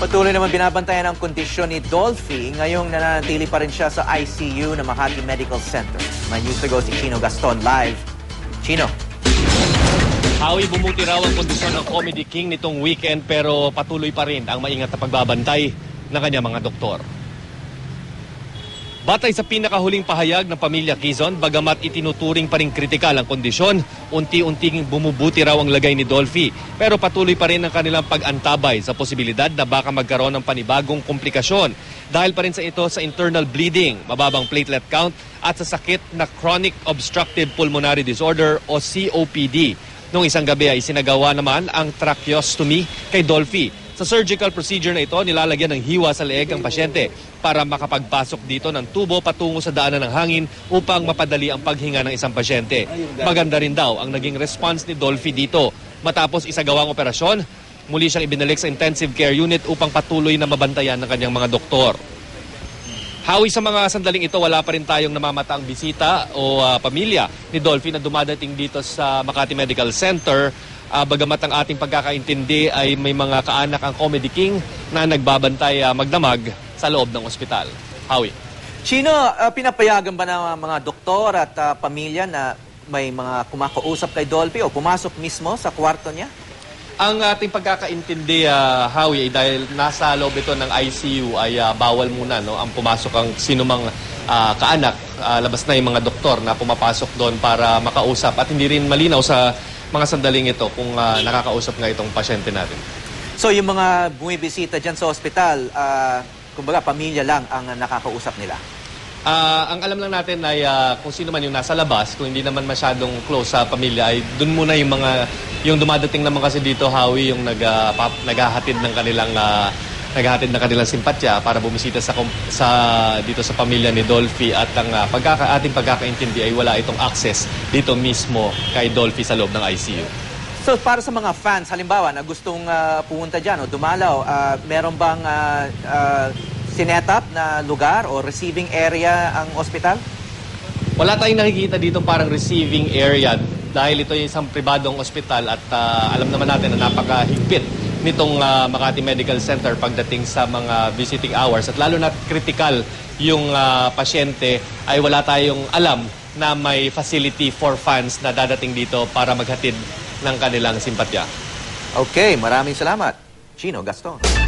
Patuloy naman binabantayan ang kondisyon ni Dolphy. Ngayong nananatili pa rin siya sa ICU ng Makati Medical Center. May news to go si Chino Gaston live. Chino. Howie, bumuti raw ang kondisyon ng Comedy King nitong weekend pero patuloy pa rin ang maingat na pagbabantay ng kanyang mga doktor. Batay sa pinakahuling pahayag ng pamilya Quezon, bagamat itinuturing pa rin kritikal ang kondisyon, unti-unting bumubuti raw ang lagay ni Dolphy. Pero patuloy pa rin ang kanilang pag-antabay sa posibilidad na baka magkaroon ng panibagong komplikasyon. Dahil pa rin sa ito sa internal bleeding, mababang platelet count at sa sakit na chronic obstructive pulmonary disorder o COPD. Noong isang gabi ay sinagawa naman ang tracheostomy kay Dolphy. Sa surgical procedure na ito, nilalagyan ng hiwa sa leeg ang pasyente para makapagpasok dito ng tubo patungo sa daanan ng hangin upang mapadali ang paghinga ng isang pasyente. Maganda rin daw ang naging response ni Dolphy dito. Matapos isagawang operasyon, muli siyang ibinalik sa intensive care unit upang patuloy na mabantayan ng kanyang mga doktor. Howie, sa mga sandaling ito, wala pa rin tayong namamataang bisita o pamilya ni Dolphy na dumadating dito sa Makati Medical Center. Bagamat ang ating pagkakaintindi ay may mga kaanak ang Comedy King na nagbabantay magdamag sa loob ng ospital. Howie. Chino, pinapayagan ba ng mga doktor at pamilya na may mga kumakausap kay Dolphy o pumasok mismo sa kwarto niya? Ang ating pagkakaintindi, Howie, dahil nasa loob ito ng ICU ay bawal muna ang pumasok ang sinumang kaanak. Labas na yung mga doktor na pumapasok doon para makausap at hindi rin malinaw sa mga sandaling ito kung nakakausap nga itong pasyente natin. So yung mga bumibisita dyan sa ospital, kumbaga pamilya lang ang nakakausap nila? Ang alam lang natin ay kung sino man yung nasa labas, kung hindi naman masyadong close sa pamilya, ay dun muna yung dumadating naman kasi dito, Howie, yung naghahatid ng kanilang simpatya para bumisita dito sa pamilya ni Dolphy at ang ating pagkakaintindi ay wala itong access dito mismo kay Dolphy sa loob ng ICU. So para sa mga fans, halimbawa na gustong pumunta dyan o dumalaw, meron bang sinetap na lugar o receiving area ang ospital? Wala tayong nakikita dito parang receiving area dahil ito ay isang pribadong ospital at alam naman natin na napakahigpit nitong Makati Medical Center pagdating sa mga visiting hours at lalo na critical yung pasyente ay wala tayong alam na may facility for fans na dadating dito para maghatid ng kanilang simpatya. Okay, maraming salamat. Chino Gaston.